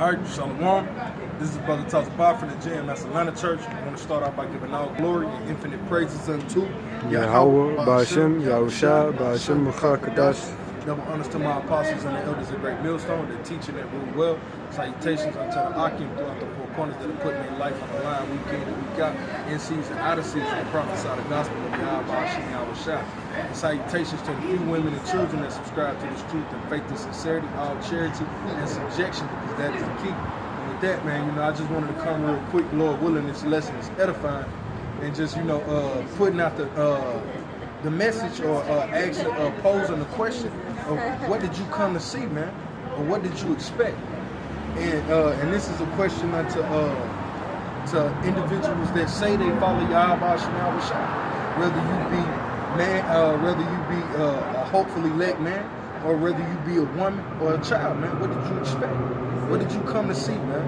All right, Shalom. This is Brother Tazabah from the JMS Atlanta Church. I want to start off by giving all glory and infinite praises unto Yahweh, Ba'ashem, Yahusha, Ba'ashem, Mukhakadash. Double honors to my apostles and the elders of Great Millstone, that teaching that rule well. Salutations unto the Akim throughout the four corners that are putting their life on the line week in and week out, in season, out of season, to prophesy the gospel of Yahweh, Ba'ashem, Yahusha. And salutations to the few women and children that subscribe to this truth and faith and sincerity, all charity and subjection, because that is the key. And with that, man, I just wanted to come real quick, Lord willing, this lesson is edifying, and just, putting out the message or actually posing the question of what did you come to see, man, or what did you expect? And this is a question unto to individuals that say they follow Yahweh Shah, whether you be man, whether you be a hopefully elect man, or whether you be a woman or a child, man. What did you expect? What did you come to see, man?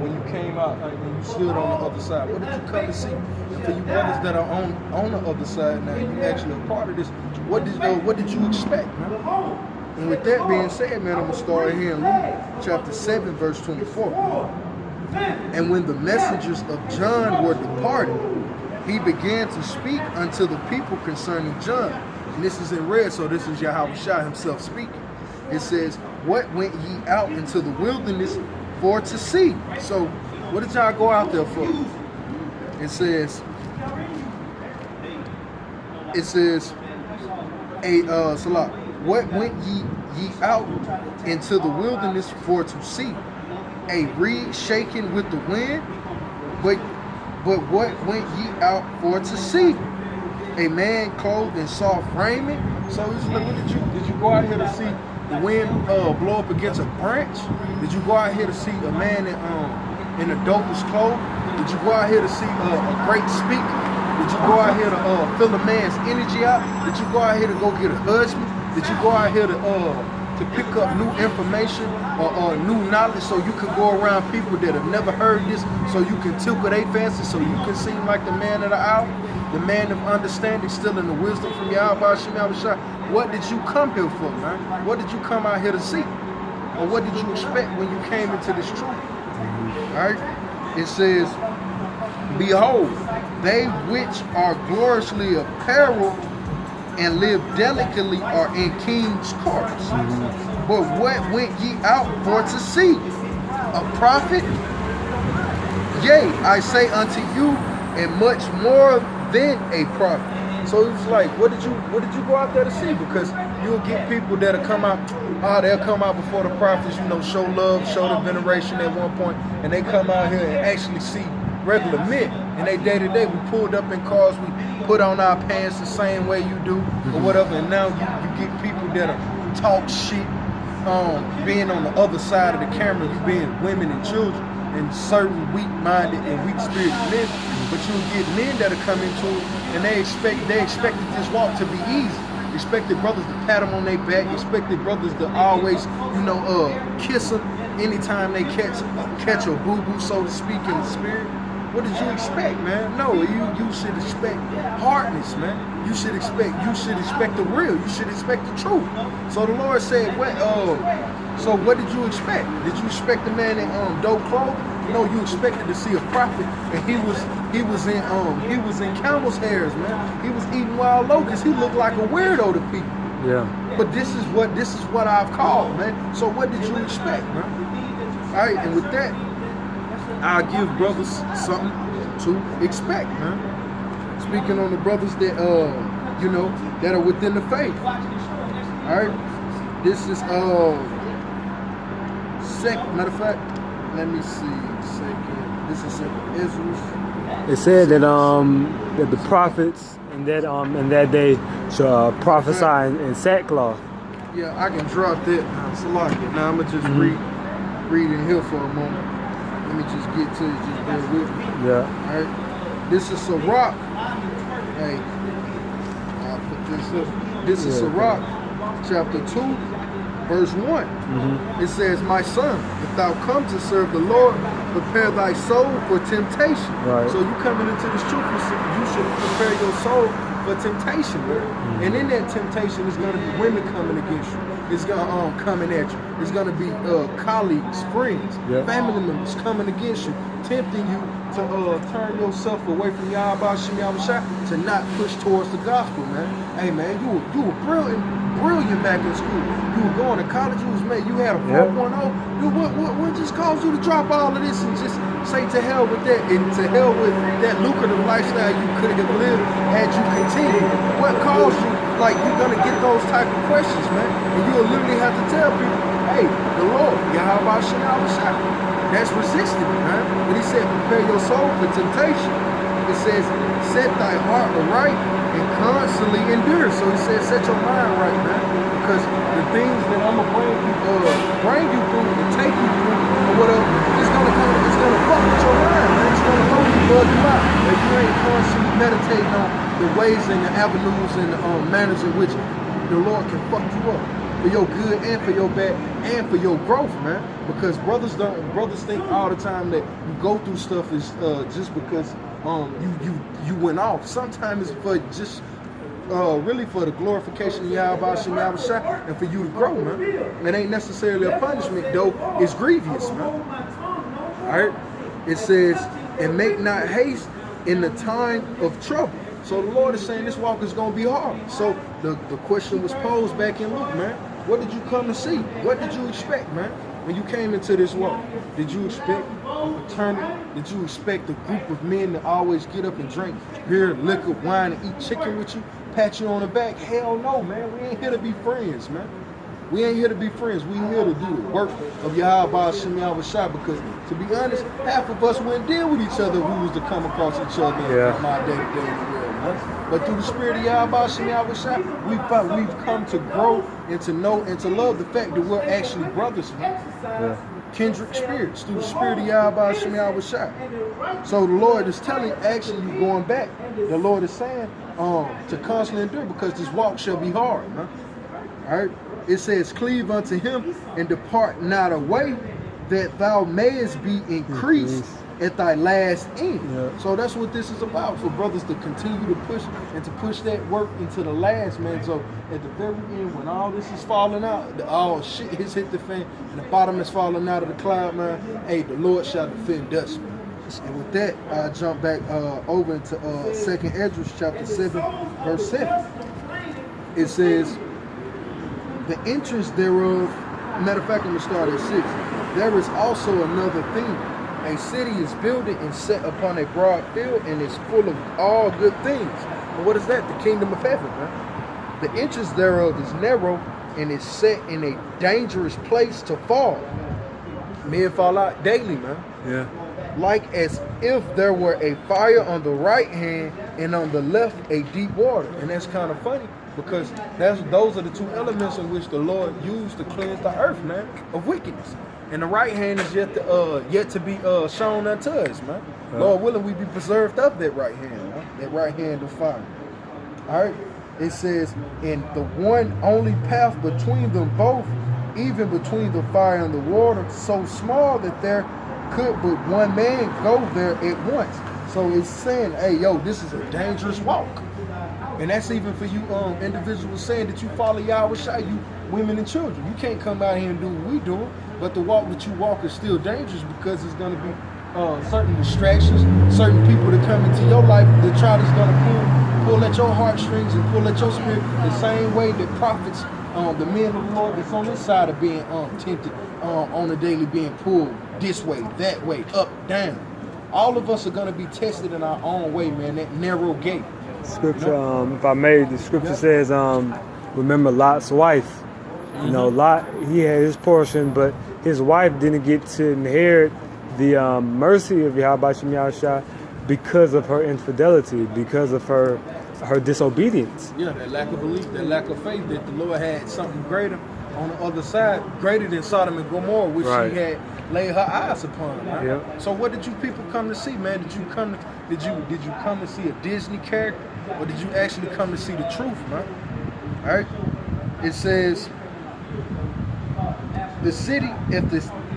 When you came out, when you stood on the other side, what did you come to see? And for you brothers that are on the other side now, you actually a part of this. What did you expect, man? And with that being said, man, I'm gonna start here in Luke chapter 7, verse 24. And when the messengers of John were departed, he began to speak unto the people concerning John. And this is in red, so this is Yahweh Shah himself speaking. It says, what went ye out into the wilderness for to see? So what did y'all go out there for? It says, Salah, what went ye out into the wilderness for to see? A reed shaken with the wind? But what went ye out for to see? A man clothed in soft raiment? So it's like, did you go out here to see the wind blow up against a branch? Did you go out here to see a man in the dopest clothes? Did you go out here to see a great speaker? Did you go out here to fill a man's energy out? Did you go out here to go get a husband? Did you go out here to pick up new information or new knowledge, so you can go around people that have never heard this, so you can tickle their fancy, so you can seem like the man of the hour, the man of understanding, still in the wisdom from Yahweh Shah? What did you come here for, man? What did you come out here to see? Or what did you expect when you came into this truth? All right? It says, behold, they which are gloriously apparelled and live delicately are in king's courts. But what went ye out for to see? A prophet? Yea, I say unto you, and much more than a prophet. So it's like, what did you go out there to see? Because you'll get people that'll come out, they'll come out before the prophets, show love, show the veneration at one point, and they come out here and actually see regular men. In they day-to-day, we pulled up in cars, we put on our pants the same way you do, or whatever, and now you get people that'll talk shit, being on the other side of the camera, you being women and children, and certain weak-minded and weak-spirited men. But you'll get men that'll come into it, and they expected this walk to be easy. Expected brothers to pat them on their back. Expected brothers to always, kiss them anytime they catch a boo-boo, so to speak, in the spirit. What did you expect, man? No, you should expect hardness, man. You should expect the real. You should expect the truth. So the Lord said, so what did you expect? Did you expect the man in dope clothes? No, you expected to see a prophet, and he was in camel's hairs, man. He was eating wild locusts. He looked like a weirdo to people. Yeah. But this is what I've called, man. So what did you expect, man? All right, and with that, I'll give brothers something to expect, man. Speaking on the brothers that that are within the faith. All right, this is matter of fact, let me see. This is Israel. It said that the prophets and that they should prophesy in sackcloth. Yeah, I can drop that. Now I'm gonna just read in here for a moment. Let me just get to it. Just bear with me. Yeah. All right. This is Sirach. Hey, I'll put this up. This is Sirach, chapter 2, verse 1. It says, my son, if thou come to serve the Lord, prepare thy soul for temptation. Right. So you coming into this truth, you should prepare your soul for temptation, man. And in that temptation, it's gonna be women coming against you. It's gonna coming at you. It's gonna be colleagues, friends, family members coming against you, tempting you to turn yourself away from Yahweh Shem Yahushua, to not push towards the gospel, man. Hey, man, you were brilliant back in school. You were going to college. You had a 4.0. Dude, what just caused you to drop all of this and just say to hell with that, and to hell with that lucrative lifestyle you could have lived had you continued? What caused you? Like, you're gonna get those type of questions, man, and you'll literally have to tell people, hey, the Lord, Yahweh Shem Yahushua, that's resisting it, man. But he said, prepare your soul for temptation. It says, set thy heart aright and constantly endure. So he says, set your mind right, man, because the things that I'm gonna bring you through and take you through or whatever, it's gonna fuck with your mind, man. It's gonna totally bug you out if you ain't constantly meditating on the ways and the avenues and the manners in which the Lord can fuck you up for your good and for your bad and for your growth, man. Because brothers think all the time that you go through stuff is just because you went off. Sometimes it's for just really for the glorification of Yahweh Shem Yahushua and for you to grow, man. It ain't necessarily a punishment, though it's grievous, man. Alright? It says, and make not haste in the time of trouble. So the Lord is saying this walk is going to be hard. So the question was posed back in Luke, man. What did you come to see? What did you expect, man? When you came into this walk, did you expect a fraternity? Did you expect a group of men to always get up and drink beer, liquor, wine, and eat chicken with you, pat you on the back? Hell no, man. We ain't here to be friends, man. We ain't here to be friends. We here to do the work of Yahweh Shem Yahushua, because to be honest, half of us wouldn't deal with each other if we was to come across each other in my day-to-day in the world, man. But through the spirit of Yahweh Shem Yahushua, we've come to grow and to know and to love the fact that we're actually brothers, man. Kindred spirits through the spirit of Yahweh Shem Yahushua. So the Lord is actually you going back. The Lord is saying to constantly endure, because this walk shall be hard, man. All right. It says, cleave unto him and depart not away, that thou mayest be increased at thy last end. So that's what this is about, for brothers to continue to push and to push that work into the last, man. So at the very end, when all this is falling out, all shit has hit the fan and the bottom is falling out of the cloud, man, hey, the Lord shall defend us, man. And with that, I jump back over into 2nd Esdras chapter 7, verse 7. It says, the entrance thereof, matter of fact, I'm going to start at 6. There is also another thing. A city is builded and set upon a broad field, and is full of all good things. And what is that? The kingdom of heaven, man. The entrance thereof is narrow, and is set in a dangerous place to fall. Men fall out daily, man. Like as if there were a fire on the right hand, and on the left a deep water. And that's kind of funny, because those are the two elements in which the Lord used to cleanse the earth, man, of wickedness. And the right hand is yet to be shown unto us, man. Lord willing, we be preserved of that right hand, man. That right hand of fire. All right. It says, and the one only path between them both, even between the fire and the water, so small that there could but one man go there at once. So it's saying, hey, yo, this is a dangerous walk. And that's even for you individuals saying that you follow Yahweh, you women and children. You can't come out here and do what we do, but the walk that you walk is still dangerous, because it's going to be certain distractions, certain people that come into your life that try to pull at your heartstrings and pull at your spirit, the same way that prophets, the men of the Lord that's on this side of being tempted on a daily, being pulled this way, that way, up, down. All of us are going to be tested in our own way, man, that narrow gate. Scripture, if I may, the scripture says, remember Lot's wife. You know, Lot, he had his portion, but his wife didn't get to inherit the mercy of Yahweh Shem Yahushua because of her infidelity, because of her disobedience. Yeah, that lack of belief, that lack of faith, that the Lord had something greater on the other side, greater than Sodom and Gomorrah, which she had laid her eyes upon. Right? So what did you people come to see, man? Did you come to see a Disney character, or did you actually come to see the truth, man? All right. It says, the city, if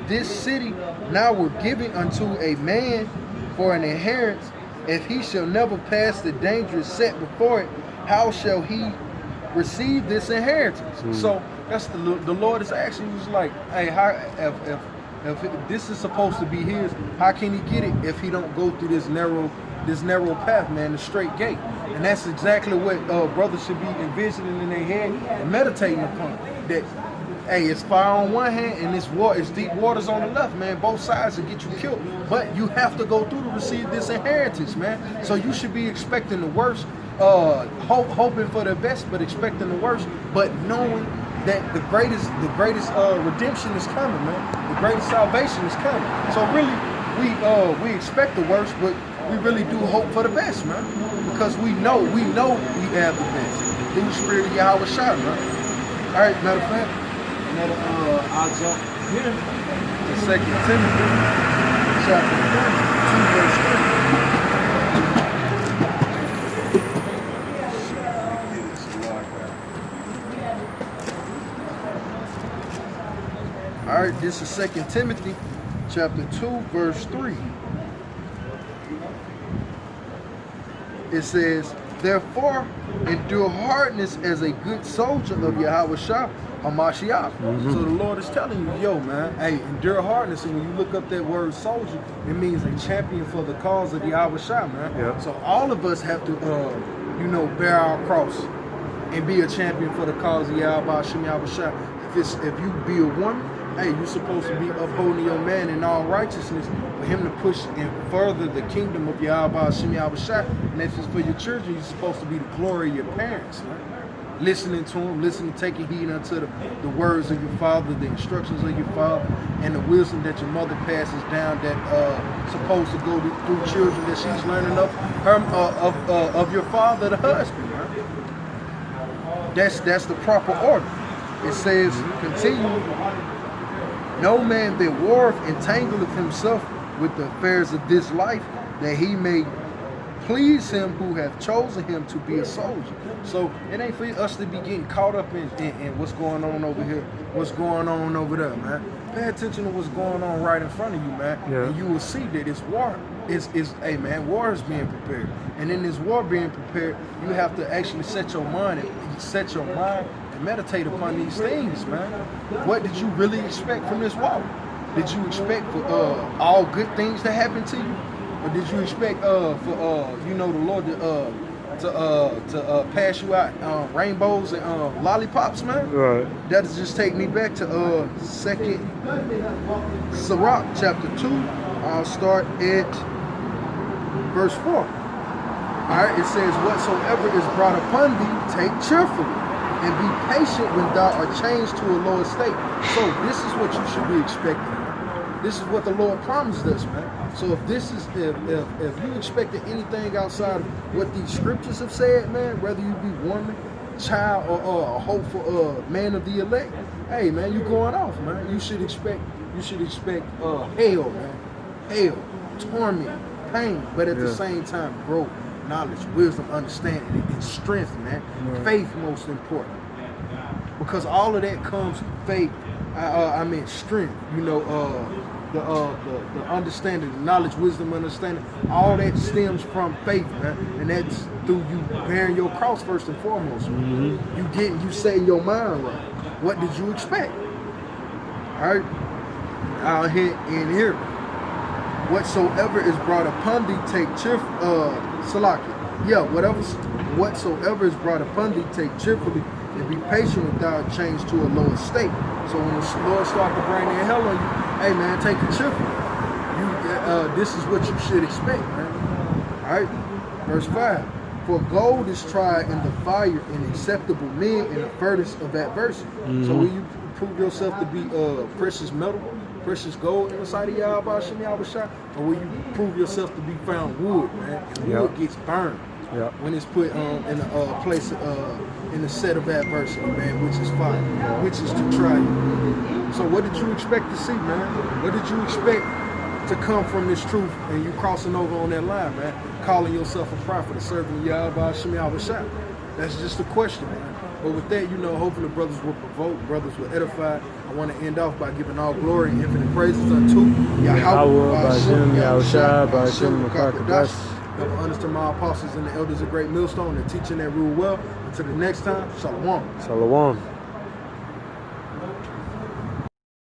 this city now were given unto a man for an inheritance, if he shall never pass the dangers set before it, how shall he receive this inheritance? So that's the Lord is actually was like, hey, how if this is supposed to be his, how can he get it if he don't go through this narrow path, man, the straight gate? And that's exactly what brothers should be envisioning in their head and meditating upon. That, hey, it's fire on one hand and it's deep waters on the left, man. Both sides will get you killed. But you have to go through to receive this inheritance, man. So you should be expecting the worst, hoping for the best, but expecting the worst, but knowing that the greatest redemption is coming, man. The greatest salvation is coming. So really, we expect the worst, but we really do hope for the best, man. Because we know we have the best through the Spirit of Yahweh Shai, man. All right, matter of fact, I'll jump here to 2 Timothy chapter 2, verse 3. All right, this is 2 Timothy chapter 2, verse 3. It says, therefore, endure hardness as a good soldier of Yahweh Shai HaMashiach. So the Lord is telling you, yo, man, hey, endure hardness. And when you look up that word soldier, it means a champion for the cause of Yahweh Shai, man. Yep. So all of us have to, bear our cross and be a champion for the cause of Yahweh Shai. If you be a woman, hey, you're supposed to be upholding your man in all righteousness for him to push and further the kingdom of Yahweh Shai. And if it's for your children, you're supposed to be the glory of your parents, man. Listening to them, taking heed unto the words of your father, the instructions of your father, and the wisdom that your mother passes down that supposed to go through children that she's learning of her of your father, the husband, man. That's the proper order. It says, continue, no man that warreth entangleth himself with the affairs of this life, that he may please him who hath chosen him to be a soldier. So it ain't for us to be getting caught up in what's going on over here, what's going on over there, man. Pay attention to what's going on right in front of you, man. Yeah. And you will see that it's war. Hey, man, war is being prepared. And in this war being prepared, you have to actually set your mind and meditate upon these things, man. What did you really expect from this war? Did you expect for all good things to happen to you? Or did you expect for the Lord to pass you out rainbows and lollipops, man? Right. That just take me back to 2nd Sirach chapter 2. I'll start at verse 4. All right, it says, whatsoever is brought upon thee, take cheerfully, and be patient when thou art changed to a lower state. So this is what you should be expecting. This is what the Lord promised us, man. So if you expected anything outside of what these scriptures have said, man, whether you be woman, child, or a hopeful man of the elect, hey, man, you going off, man. You should expect hell, man. Hell, torment, pain, but at the same time, growth, knowledge, wisdom, understanding, and strength, man. Yeah. Faith, most important, because all of that comes from faith. Strength. The understanding, the knowledge, wisdom, understanding. All that stems from faith, man, and that's through you bearing your cross first and foremost. Mm-hmm. You setting your mind right. What did you expect? All right, I'll hit in here. Whatsoever is brought upon thee, take cheerfully. Whatsoever is brought upon thee, take cheerfully, and be patient without change to a lower state. So when the Lord starts to bring in hell on you, hey, man, take it cheerfully. This is what you should expect, man. All right, verse 5. For gold is tried in the fire, and acceptable men in the furnace of adversity. Mm-hmm. So when you prove yourself to be precious metal, precious gold in the sight of Yahweh Shai, or will you prove yourself to be found wood, man? And wood gets burned when it's put in a place in the set of adversity, man, which is fire, which is to try you. So what did you expect to see, man? What did you expect to come from this truth, and you crossing over on that line, man, calling yourself a prophet or serving Yahweh Shai? That's just a question, man. But with that, hopefully brothers will provoke, brothers will edify. I want to end off by giving all glory and infinite praises unto Yahweh, Ba'ashem, Yahushua, Ba'ashem, Makakadash. Double honors to my apostles and the elders of Great Millstone and teaching that rule well. Until the next time, Shalom. Shalom.